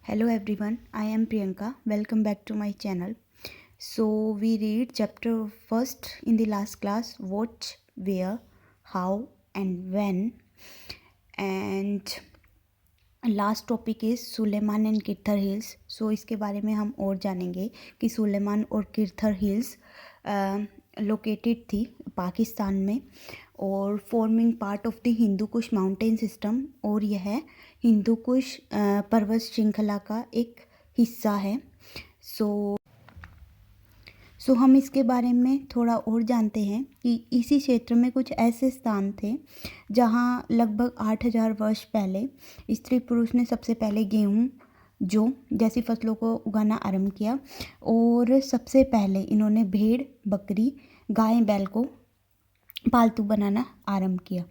Hello everyone, I am Priyanka. Welcome back to my channel. So we read chapter first in the last class, what, where, how and when, and last topic is Sulaiman and Kirthar hills. So इसके बारे में हम और जानेंगे कि सुलेमान और Kirthar hills located थी पाकिस्तान में और forming part of the Hindu Kush mountain system, और यह हिंदू कुश पर्वत श्रृंखला का एक हिस्सा है. सो हम इसके बारे में थोड़ा और जानते हैं कि इसी क्षेत्र में कुछ ऐसे स्थान थे जहां लगभग 8000 वर्ष पहले स्त्री पुरुष ने सबसे पहले गेहूं जौ जैसी फसलों को उगाना आरंभ किया, और सबसे पहले इन्होंने भेड़ बकरी गाय बैल को पालतू बनाना आरंभ किया.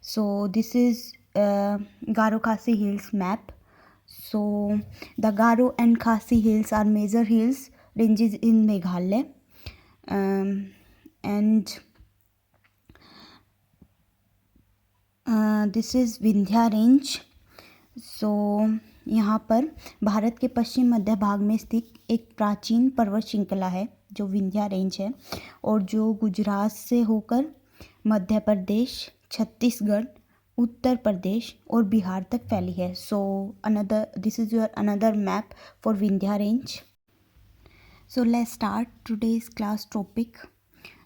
सो दिस इज़ गारो खासी hills map. So the Garo and Khasi hills are major hills ranges in Meghalaya, and this is Vindhya range. So यहाँ पर भारत के पश्चिम मध्य भाग में स्थित एक प्राचीन पर्वत श्रृंखला है जो विंध्या रेंज है, और जो गुजरात से होकर मध्य प्रदेश, छत्तीसगढ़, उत्तर प्रदेश और बिहार तक फैली है. सो this is your another map for Vindhya range. So let's start today's class topic.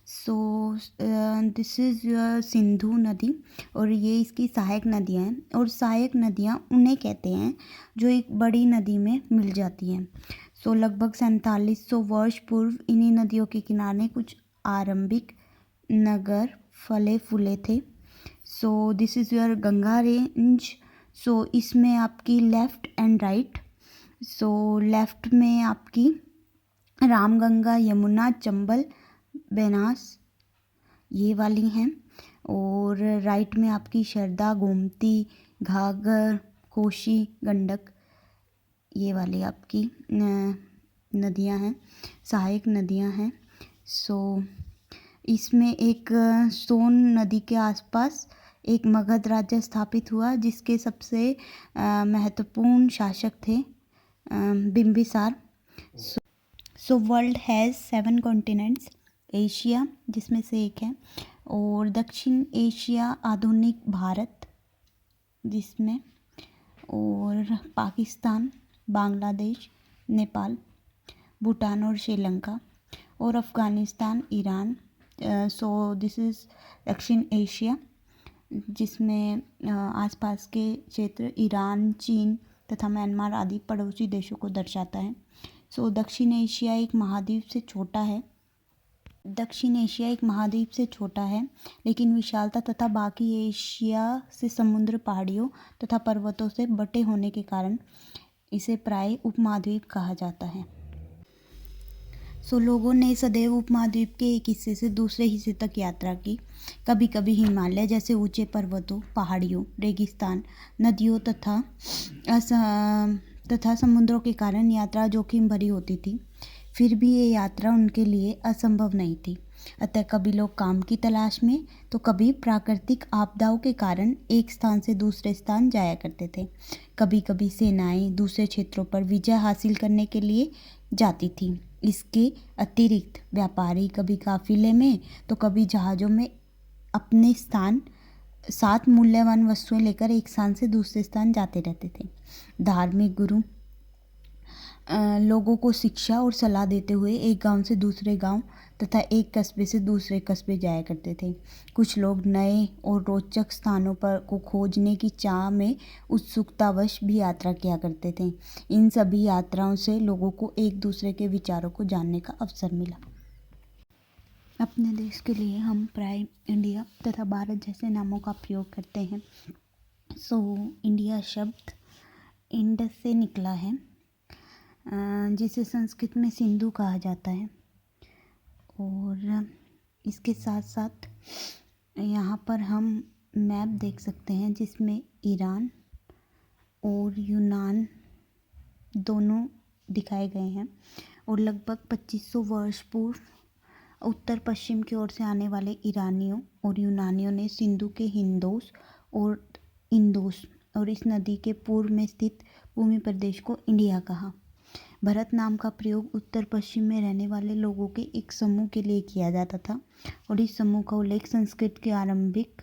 So this is your Sindhu नदी, और ये इसकी सहायक नदियाँ हैं, और सहायक नदियाँ उन्हें कहते हैं जो एक बड़ी नदी में मिल जाती हैं. सो लगभग 4700 वर्ष पूर्व इन्हीं नदियों के किनारे कुछ आरंभिक नगर फले फूले थे. So this is your Ganga range. So इसमें आपकी left and right. So left में आपकी रामगंगा, यमुना, चंबल, बेनास ये वाली हैं, और राइट में आपकी शारदा, गोमती, घाघर, कोशी, गंडक ये वाली आपकी नदियां हैं, सहायक नदियां हैं. सो इसमें एक सोन नदी के आसपास एक मगध राज्य स्थापित हुआ जिसके सबसे महत्वपूर्ण शासक थे Bimbisara. So world has 7 continents. Asia जिसमें से एक है, और दक्षिण एशिया आधुनिक भारत जिसमें, और पाकिस्तान, बांग्लादेश, नेपाल, भूटान और श्रीलंका, और Afghanistan, Iran. So this is दक्षिण एशिया जिसमें आसपास के क्षेत्र ईरान, चीन तथा म्यांमार आदि पड़ोसी देशों को दर्शाता है. सो दक्षिण एशिया एक महाद्वीप से छोटा है, लेकिन विशालता तथा बाकी एशिया से समुद्र, पहाड़ियों तथा पर्वतों से बटे होने के कारण इसे प्राय उपमहाद्वीप कहा जाता है. सो लोगों ने सदैव उपमहाद्वीप के एक हिस्से से दूसरे हिस्से तक यात्रा की. कभी कभी हिमालय जैसे ऊंचे पर्वतों, पहाड़ियों, रेगिस्तान, नदियों तथा समुद्रों के कारण यात्रा जोखिम भरी होती थी. फिर भी ये यात्रा उनके लिए असंभव नहीं थी. अतः कभी लोग काम की तलाश में तो कभी प्राकृतिक आपदाओं के कारण एक स्थान से दूसरे स्थान जाया करते थे. कभी कभी सेनाएं दूसरे क्षेत्रों पर विजय हासिल करने के लिए जाती थीं. इसके अतिरिक्त व्यापारी कभी काफिले में तो कभी जहाज़ों में अपने साथ मूल्यवान वस्तुएं लेकर एक स्थान से दूसरे स्थान जाते रहते थे. धार्मिक गुरु लोगों को शिक्षा और सलाह देते हुए एक गांव से दूसरे गांव तथा एक कस्बे से दूसरे कस्बे जाया करते थे. कुछ लोग नए और रोचक स्थानों को खोजने की चाह में उत्सुकतावश भी यात्रा किया करते थे. इन सभी यात्राओं से लोगों को एक दूसरे के विचारों को जानने का अवसर मिला. अपने देश के लिए हम प्राय इंडिया तथा भारत जैसे नामों का प्रयोग करते हैं. सो इंडिया शब्द इंडस से निकला है, जिसे संस्कृत में सिंधु कहा जाता है. और इसके साथ साथ यहाँ पर हम मैप देख सकते हैं जिसमें ईरान और यूनान दोनों दिखाए गए हैं, और लगभग 2500 वर्ष पूर्व उत्तर पश्चिम की ओर से आने वाले ईरानियों और यूनानियों ने सिंधु के हिंदोस और इंदोस और इस नदी के पूर्व में स्थित भूमि प्रदेश को इंडिया कहा। भरत नाम का प्रयोग उत्तर पश्चिम में रहने वाले लोगों के एक समूह के लिए किया जाता था और इस समूह का उल्लेख संस्कृत के आरंभिक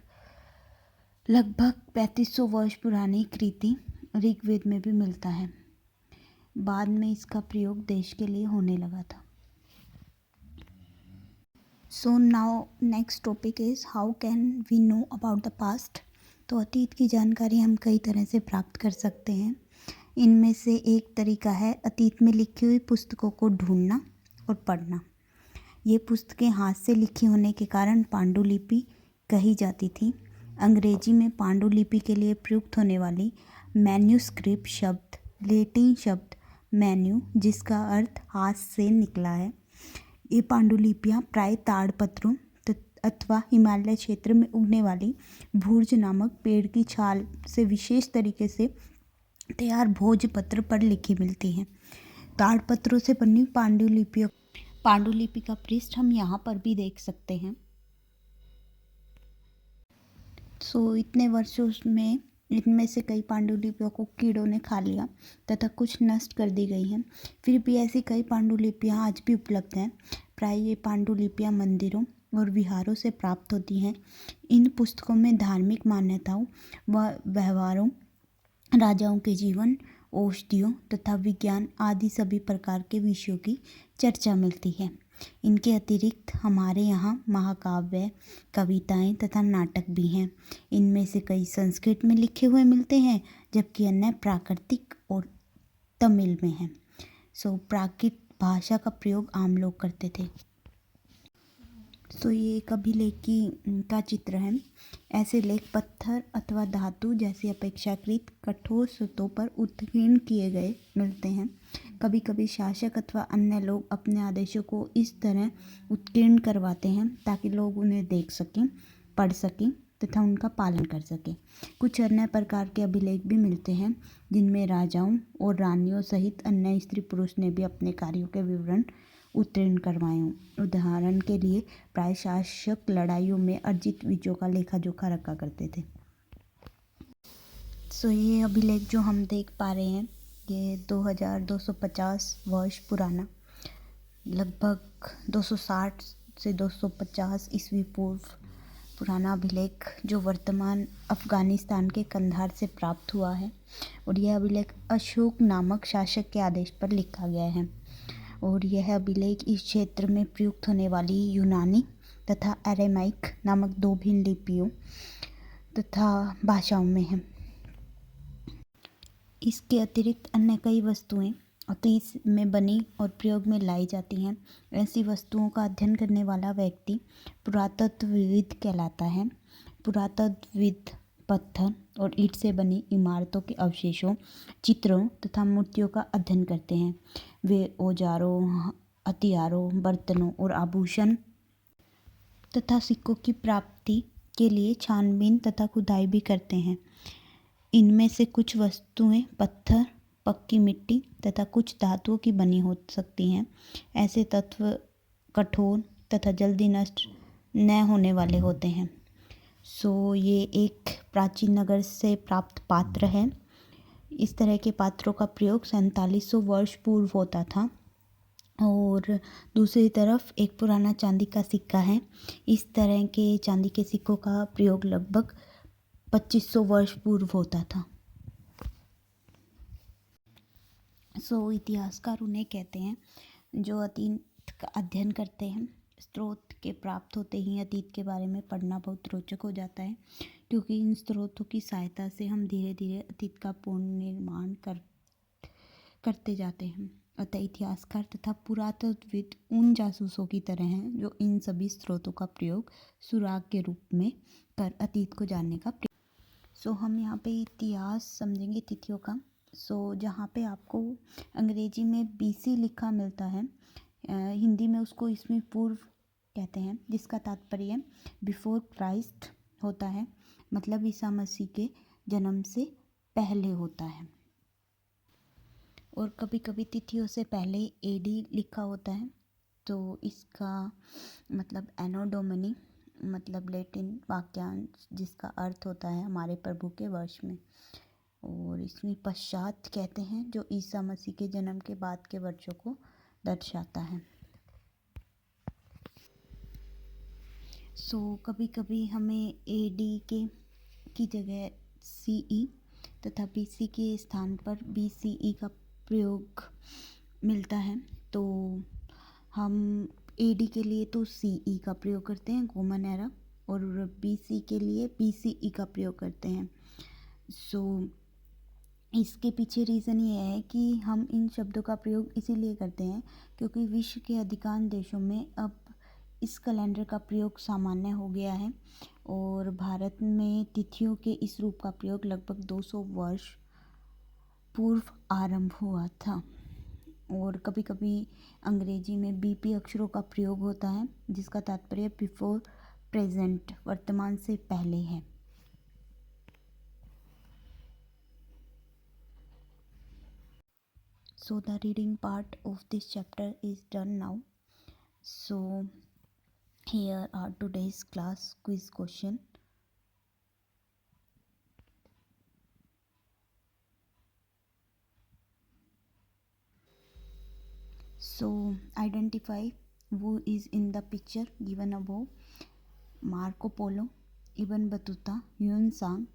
लगभग 3500 वर्ष पुरानी कृति ऋग्वेद में भी मिलता है। बाद में इसका प्रयोग देश के लिए होने लगा था। So now next topic is how can we know about the past. तो अतीत की जानकारी हम कई तरह से प्राप्त कर सकते हैं। इनमें से एक तरीका है अतीत में लिखी हुई पुस्तकों को ढूंढना और पढ़ना। ये पुस्तकें हाथ से लिखी होने के कारण पांडुलिपि कही जाती थी। अंग्रेजी में पांडुलिपि के लिए प्रयुक्त होने वाली मैन्यूस्क्रिप्ट शब्द लैटिन शब्द मैन्यू जिसका अर्थ हाथ से निकला है। ये पांडुलिपियाँ प्राय ताड़पत्रों अथवा हिमालय क्षेत्र में उगने वाली भूर्ज नामक पेड़ की छाल से विशेष तरीके से तैयार भोजपत्र पर लिखी मिलती हैं। ताड़पत्रों से बनी पांडुलिपि का पृष्ठ हम यहाँ पर भी देख सकते हैं। इतने वर्षों में इनमें से कई पांडुलिपियों को कीड़ों ने खा लिया तथा कुछ नष्ट कर दी गई हैं। फिर भी ऐसी कई पांडुलिपियाँ आज भी उपलब्ध हैं। प्राय ये पांडुलिपियाँ मंदिरों और विहारों से प्राप्त होती हैं। इन पुस्तकों में धार्मिक मान्यताओं व व्यवहारों, राजाओं के जीवन, औषधियों तथा विज्ञान आदि सभी प्रकार के विषयों की चर्चा मिलती है। इनके अतिरिक्त हमारे यहाँ महाकाव्य, कविताएं तथा नाटक भी हैं। इनमें से कई संस्कृत में लिखे हुए मिलते हैं जबकि अन्य प्राकृतिक और तमिल में हैं। प्राकृत भाषा का प्रयोग आम लोग करते थे। ये एक अभिलेख का चित्र है। ऐसे लेख पत्थर अथवा धातु जैसे अपेक्षाकृत कठोर सतहों पर उत्कीर्ण किए गए मिलते हैं। कभी कभी शासक अथवा अन्य लोग अपने आदेशों को इस तरह उत्कीर्ण करवाते हैं ताकि लोग उन्हें देख सकें, पढ़ सकें तथा उनका पालन कर सकें। कुछ अन्य प्रकार के अभिलेख भी मिलते हैं जिनमें राजाओं और रानियों सहित अन्य स्त्री पुरुष ने भी अपने कार्यों के विवरण उत्तीर्ण करवाए। उदाहरण के लिए प्राय शासक लड़ाइयों में अर्जित विजयों का लेखा जोखा रखा करते थे। ये अभिलेख जो हम देख पा रहे हैं ये 2250 वर्ष पुराना, लगभग 260 से 250 ईस्वी पूर्व पुराना अभिलेख जो वर्तमान अफगानिस्तान के कंधार से प्राप्त हुआ है और यह अभिलेख अशोक नामक शासक के आदेश पर लिखा गया है और यह अभिलेख इस क्षेत्र में प्रयुक्त होने वाली यूनानी तथा अरेमाइक नामक दो भिन्न लिपियों तथा भाषाओं में है। इसके अतिरिक्त अन्य कई वस्तुएं अतीत में बनी और प्रयोग में लाई जाती हैं। ऐसी वस्तुओं का अध्ययन करने वाला व्यक्ति पुरातत्वविद कहलाता है। पुरातत्वविद पत्थर और ईंट से बनी इमारतों के अवशेषों, चित्रों तथा मूर्तियों का अध्ययन करते हैं। वे औजारों, हथियारों, बर्तनों और आभूषण तथा सिक्कों की प्राप्ति के लिए छानबीन तथा खुदाई भी करते हैं। इनमें से कुछ वस्तुएं पत्थर, पक्की मिट्टी तथा कुछ धातुओं की बनी हो सकती हैं। ऐसे तत्व कठोर तथा जल्दी नष्ट न होने वाले होते हैं। ये एक प्राचीन नगर से प्राप्त पात्र है। इस तरह के पात्रों का प्रयोग 4700 वर्ष पूर्व होता था। और दूसरी तरफ एक पुराना चांदी का सिक्का है। इस तरह के चांदी के सिक्कों का प्रयोग लगभग 2500 वर्ष पूर्व होता था। इतिहासकार उन्हें कहते हैं जो अतीत का अध्ययन करते हैं। स्रोत के प्राप्त होते ही अतीत के बारे में पढ़ना बहुत रोचक हो जाता है क्योंकि इन स्रोतों की सहायता से हम धीरे धीरे अतीत का पुनर्निर्माण करते जाते हैं। अतः इतिहासकार तथा पुरातत्वविद उन जासूसों की तरह हैं जो इन सभी स्रोतों का प्रयोग सुराग के रूप में कर अतीत को जानने का हम यहाँ पे इतिहास समझेंगे तिथियों का। जहाँ पे आपको अंग्रेजी में BC लिखा मिलता है, हिंदी में उसको ईस्वी पूर्व कहते हैं जिसका तात्पर्य बिफोर क्राइस्ट होता है, मतलब ईसा मसीह के जन्म से पहले होता है। और कभी कभी तिथियों से पहले AD लिखा होता है तो इसका मतलब एनो डोमिनी, मतलब लैटिन वाक्यांश जिसका अर्थ होता है हमारे प्रभु के वर्ष में। और इसमें पश्चात कहते हैं जो ईसा मसीह के जन्म के बाद के वर्षों को दर्शाता है। कभी कभी हमें AD की जगह CE तथा BC के स्थान पर BCE का प्रयोग मिलता है। तो हम AD के लिए तो CE का प्रयोग करते हैं, कॉमन एरा, और BC के लिए BCE का प्रयोग करते हैं। इसके पीछे रीज़न ये है कि हम इन शब्दों का प्रयोग इसीलिए करते हैं क्योंकि विश्व के अधिकांश देशों में अब इस कैलेंडर का प्रयोग सामान्य हो गया है और भारत में तिथियों के इस रूप का प्रयोग लगभग 200 वर्ष पूर्व आरंभ हुआ था। और कभी कभी अंग्रेजी में BP अक्षरों का प्रयोग होता है जिसका तात्पर्य बिफोर प्रेजेंट, वर्तमान से पहले है। So the reading part of this chapter is done now. So here are today's class quiz question. So identify who is in the picture given above. Marco Polo, Ibn Battuta, Yuan Sang,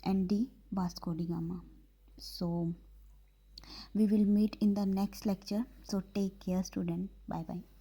and the Vasco da Gama. So we will meet in the next lecture. So take care, student. Bye bye.